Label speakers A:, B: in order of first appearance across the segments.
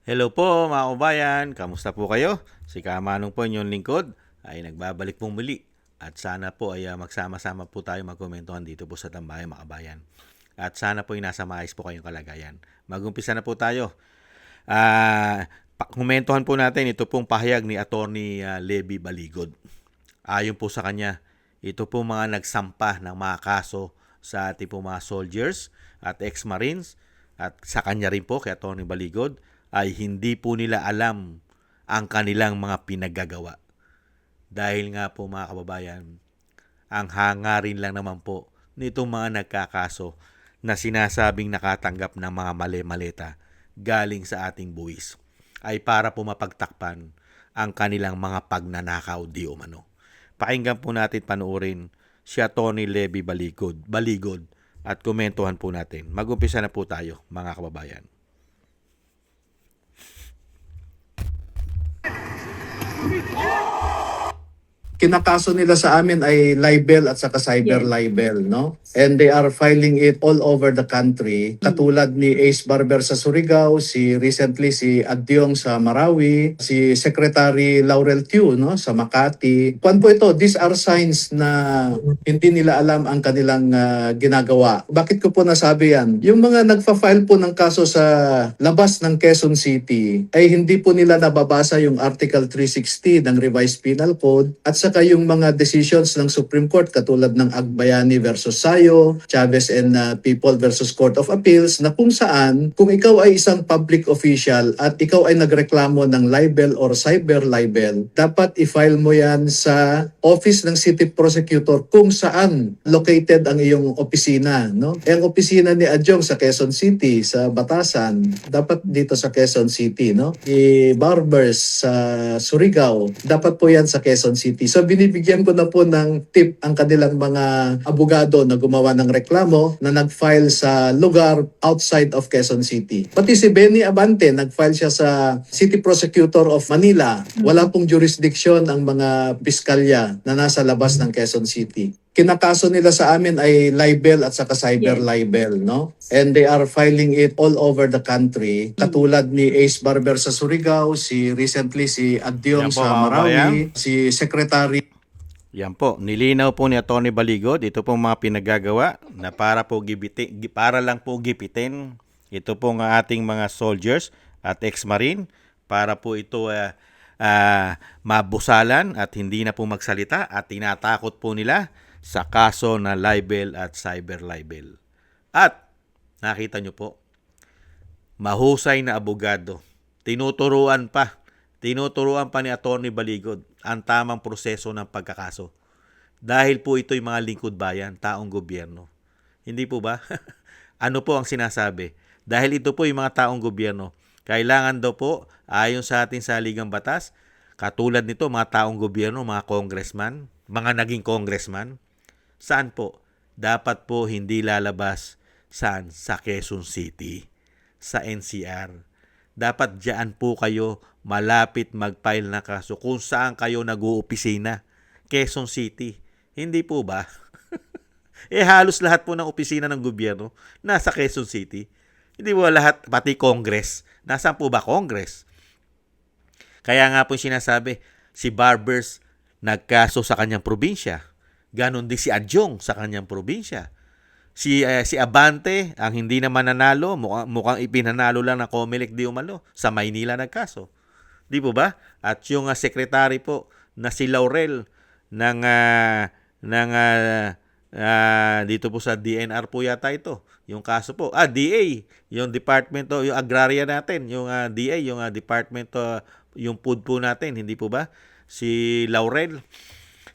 A: Hello po mga kabayan, kamusta po kayo? Si Kamanong po inyong lingkod ay nagbabalik pong muli at sana po ay magsama-sama po tayo magkomentuhan dito po sa Tambayan mga kabayan. At sana po ay nasa maayos po kayong kalagayan. Magumpisa na po tayo. Komentuhan po natin ito pong pahayag ni Attorney Levy Baligod. Ayon po sa kanya, ito po mga nagsampa ng mga kaso sa ating po mga soldiers at ex-marines at sa kanya rin po kay Attorney Baligod ay hindi po nila alam ang kanilang mga pinaggagawa. Dahil nga po mga kababayan, ang hangarin lang naman po nitong mga nagkakaso na sinasabing nakatanggap ng mga mali-maleta galing sa ating buwis ay para po mapagtakpan ang kanilang mga pagnanakaw di umano. Pakinggan po natin panoorin si Atty. Levy Baligod at komentuhan po natin. Mag-umpisa na po tayo mga kababayan.
B: Kinakaso nila sa amin ay libel at saka cyber libel, no? And they are filing it all over the country. Katulad ni Ace Barber sa Surigao, recently si Adyong sa Marawi, si Secretary Laurel Tew, no, sa Makati. Kwan po ito, these are signs na hindi nila alam ang kanilang ginagawa. Bakit ko po nasabi yan? Yung mga nagfa-file po ng kaso sa labas ng Quezon City ay hindi po nila nababasa yung Article 360 ng Revised Penal Code at saka yung mga decisions ng Supreme Court katulad ng Agbayani versus Sayo, Chavez and People versus Court of Appeals na kung saan kung ikaw ay isang public official at ikaw ay nagreklamo ng libel or cyber libel, dapat i-file mo yan sa office ng City Prosecutor kung saan located ang iyong opisina, no? Ang opisina ni Adjong sa Quezon City, sa Batasan, dapat dito sa Quezon City, no? Barbers sa Surigao, dapat po yan sa Quezon City. So binibigyan ko na po ng tip ang kanilang mga abogado na gumawa ng reklamo na nag-file sa lugar outside of Quezon City. Pati si Benny Abante, nag-file siya sa City Prosecutor of Manila. Wala pong jurisdiction ang mga piskalya na nasa labas ng Quezon City. Kinakaso nila sa amin ay libel at saka cyber libel, no? And they are filing it all over the country. Katulad ni Ace Barber sa Surigao, recently si Adyong
A: Yan po,
B: sa
A: mga
B: Marawi, si Secretary
A: Yan po, nilinaw po ni Atty. Baligod, ito pong mga pinagagawa na para lang po gipitin ito pong ating mga soldiers at ex-marine para po ito mabusalan at hindi na po magsalita at tinatakot po nila sa kaso na libel at cyber libel. At nakita nyo po, mahusay na abogado, tinuturuan pa ni Atty. Baligod ang tamang proseso ng pagkakaso. Dahil po ito'y mga lingkod bayan, taong gobyerno. Hindi po ba? Ano po ang sinasabi? Dahil ito po yung mga taong gobyerno, kailangan daw po, ayon sa ating saligang batas, katulad nito, mga taong gobyerno, mga congressman, mga naging congressman, saan po? Dapat po hindi lalabas saan? Sa Quezon City, sa NCR. Dapat diyan po kayo malapit mag-file na kaso kung saan kayo nag-uopisina. Quezon City. Hindi po ba? Halos lahat po ng opisina ng gobyerno nasa Quezon City. Hindi po lahat, pati Congress. Nasaan po ba Congress? Kaya nga po sinasabi, si Barbers nagkaso sa kanyang probinsya. Ganon din si Adjong sa kanyang probinsya. Si Abante, ang hindi naman nanalo, mukhang ipinanalo lang ng Comelec di umano, sa Maynila nagkaso. Di po ba? At yung secretary po na si Laurel ng dito po sa DNR po yata ito. Yung kaso po. DA, yung department yung agraria natin, yung DA, yung department yung food po natin, hindi po ba? Si Laurel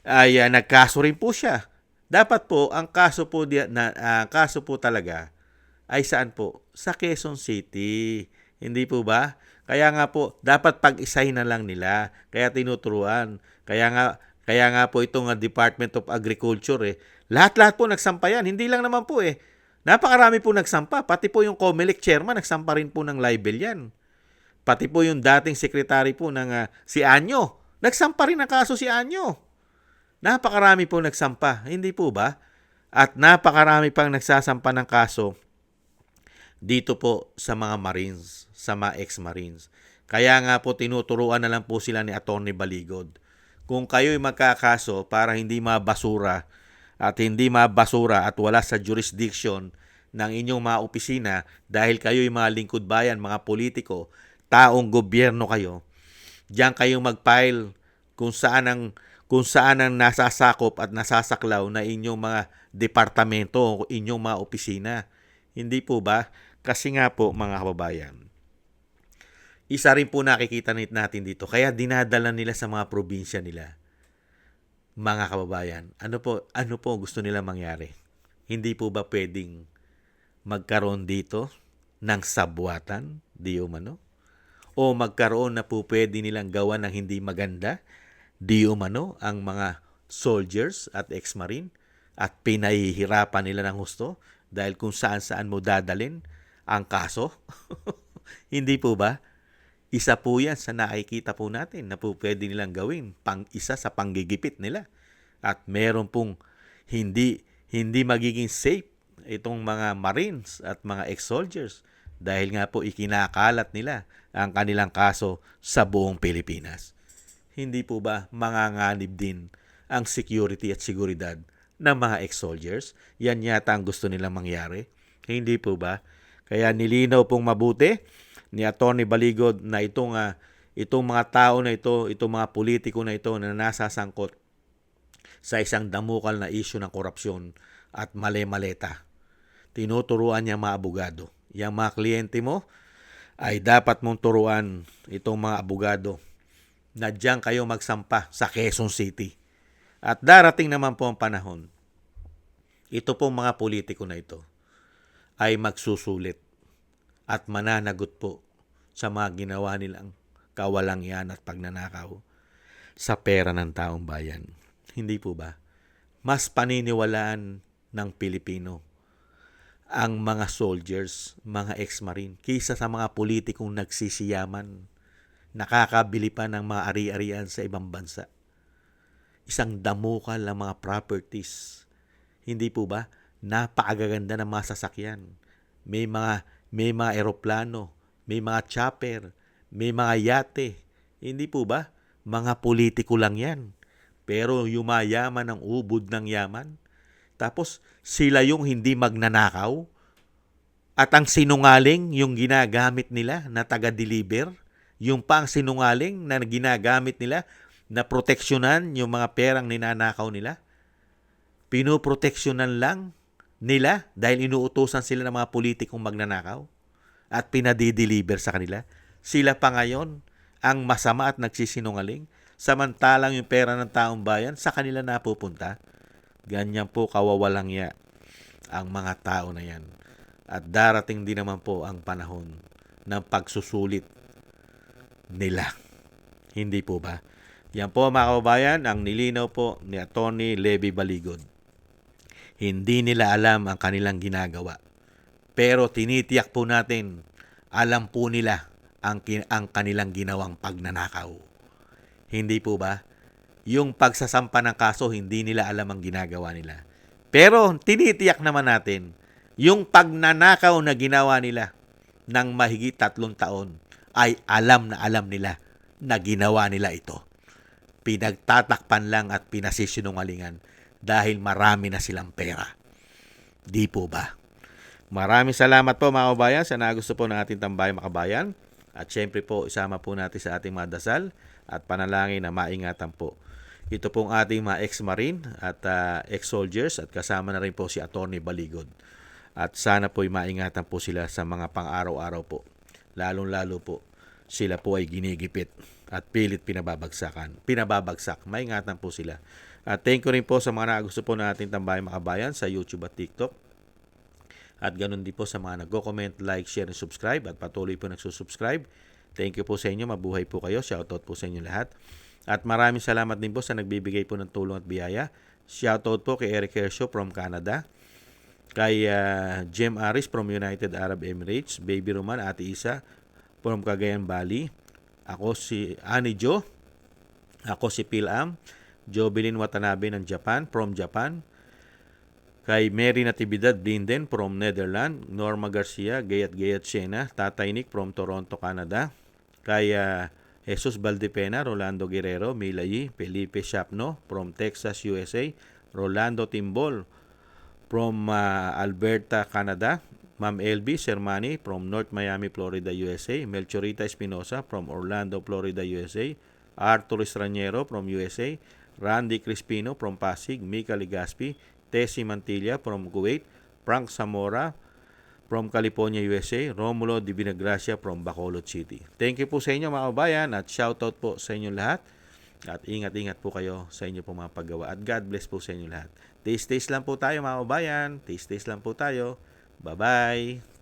A: ay nagkaso rin po siya. Dapat po ang kaso po kaso po talaga ay saan po? Sa Quezon City. Hindi po ba? Kaya nga po dapat pag-isahin na lang nila. Kaya tinuturuan. Kaya nga po itong Department of Agriculture lahat-lahat po nagsampa yan. Hindi lang naman po napakarami po nagsampa. Pati po yung Comelec chairman nagsampa rin po ng libel yan. Pati po yung dating secretary po ng si Anyo. Nagsampa rin ng kaso si Anyo. Napakarami po nagsampa, hindi po ba? At napakarami pang nagsasampa ng kaso dito po sa mga Marines, sa mga ex-Marines. Kaya nga po tinuturuan na lang po sila ni Atty. Baligod. Kung kayo'y magkakaso para hindi mabasura at wala sa jurisdiction ng inyong mga opisina dahil kayo'y mga lingkod bayan, mga politiko, taong gobyerno kayo, diyan kayong mag-file kung saan ang nasasakop at nasasaklaw na inyong mga departamento o inyong mga opisina. Hindi po ba? Kasi nga po mga kababayan, isa rin po nakikita natin dito. Kaya dinadala nila sa mga probinsya nila. Mga kababayan, ano po gusto nila mangyari? Hindi po ba pwedeng magkaroon dito ng sabwatan, di umano? O magkaroon na po pwede nilang gawa ng hindi maganda, di umano, ang mga soldiers at ex-marine at pinahihirapan nila ng husto dahil kung saan-saan mo dadalin ang kaso? Hindi po ba? Isa po yan sa nakikita po natin na po pwede nilang gawin isa sa panggigipit nila. At meron pong hindi magiging safe itong mga Marines at mga ex-soldiers dahil nga po ikinakalat nila ang kanilang kaso sa buong Pilipinas. Hindi po ba manganganib din ang security at seguridad ng mga ex-soldiers? Yan yata ang gusto nilang mangyari. Hindi po ba? Kaya nilinaw pong mabuti ni Atty. Baligod na itong mga tao na ito, itong mga politiko na ito na nasasangkot sa isang damukal na isyu ng korupsyon at male-maleta. Tinuturuan niya mga abogado. Yang mga kliyente mo ay dapat mong turuan itong mga abogado na diyan kayo magsampa sa Quezon City. At darating naman po ang panahon, ito pong mga politiko na ito ay magsusulit at mananagot po sa mga ginawa nilang kawalangian at pagnanakaw sa pera ng taong bayan. Hindi po ba? Mas paniniwalaan ng Pilipino ang mga soldiers, mga ex-marine, kaysa sa mga politikong nagsisiyaman, nakakabili pa ng mga ari-arian sa ibang bansa. Isang damukal ng mga properties. Hindi po ba? Napakaganda ng mga sasakyan. May mga eroplano, may mga chopper, may mga yate. Hindi po ba? Mga politiko lang yan. Pero yumayaman ang ubod ng yaman. Tapos sila yung hindi magnanakaw. At ang sinungaling yung ginagamit nila na taga-deliver. Yung pang sinungaling na ginagamit nila na proteksyonan yung mga perang ninanakaw nila. Pinoproteksyonan lang nila dahil inuutosan sila ng mga politikong magnanakaw at pinadi-deliver sa kanila. Sila pa ngayon ang masama at nagsisinungaling samantalang yung pera ng taong bayan sa kanila napupunta. Ganyan po kawawalangya ang mga tao na yan. At darating din naman po ang panahon ng pagsusulit nila. Hindi po ba? Yan po mga kababayan, ang nilinaw po ni Atty. Levy Baligod. Hindi nila alam ang kanilang ginagawa. Pero tinitiyak po natin, alam po nila ang kanilang ginawang pagnanakaw. Hindi po ba? Yung pagsasampa ng kaso, hindi nila alam ang ginagawa nila. Pero tinitiyak naman natin, yung pagnanakaw na ginawa nila ng mahigit 3 taon ay alam na alam nila na ginawa nila ito. Pinagtatakpan lang at pinasisinungalingan dahil marami na silang pera. Di po ba? Maraming salamat po mga kabayan sa nagusto po ng ating tambayang makabayan. At syempre po, isama po natin sa ating mga dasal at panalangin na maingatan po. Ito pong ating mga ex-marine at ex-soldiers at kasama na rin po si Atty. Baligod. At sana po'y maingatan po sila sa mga pang-araw-araw po. Lalong-lalo po, sila po ay ginigipit at pilit pinababagsak. Maingatan po sila. At thank you rin po sa mga nagusto po ng ating tambayang makabayan sa YouTube at TikTok. At ganun din po sa mga nagko-comment, like, share, and subscribe at patuloy po nagsusubscribe. Thank you po sa inyo. Mabuhay po kayo. Shoutout po sa inyo lahat. At maraming salamat din po sa nagbibigay po ng tulong at biyaya. Shoutout po kay Eric Hersho from Canada. Kay Jem Aris from United Arab Emirates. Baby Roman, Ate Isa from Cagayan Bali. Ako si Ani Jo. Ako si Pilam. Jovelyn Watanabe ng Japan, from Japan. Kay Mary Natividad Blinden from Netherlands, Norma Garcia, Gayat Siena, Tatay Nick from Toronto, Canada. Kay Jesus Valdepena, Rolando Guerrero, Milayi, Felipe Shapno from Texas, USA. Rolando Timbol from Alberta, Canada. Ma'am LB Sermani from North Miami, Florida, USA. Melchorita Espinosa from Orlando, Florida, USA. Arthur Estraniero from USA. Randy Crispino from Pasig. Mika Ligaspi. Tessie Mantilla from Kuwait. Frank Zamora from California, USA. Romulo Di Vinagracia from Bacolod City. Thank you po sa inyo mga kabayan at shoutout po sa inyo lahat. At ingat-ingat po kayo sa inyo pong mga paggawa. At God bless po sa inyo lahat. Taste lang po tayo mga kabayan. Taste lang po tayo. Bye-bye.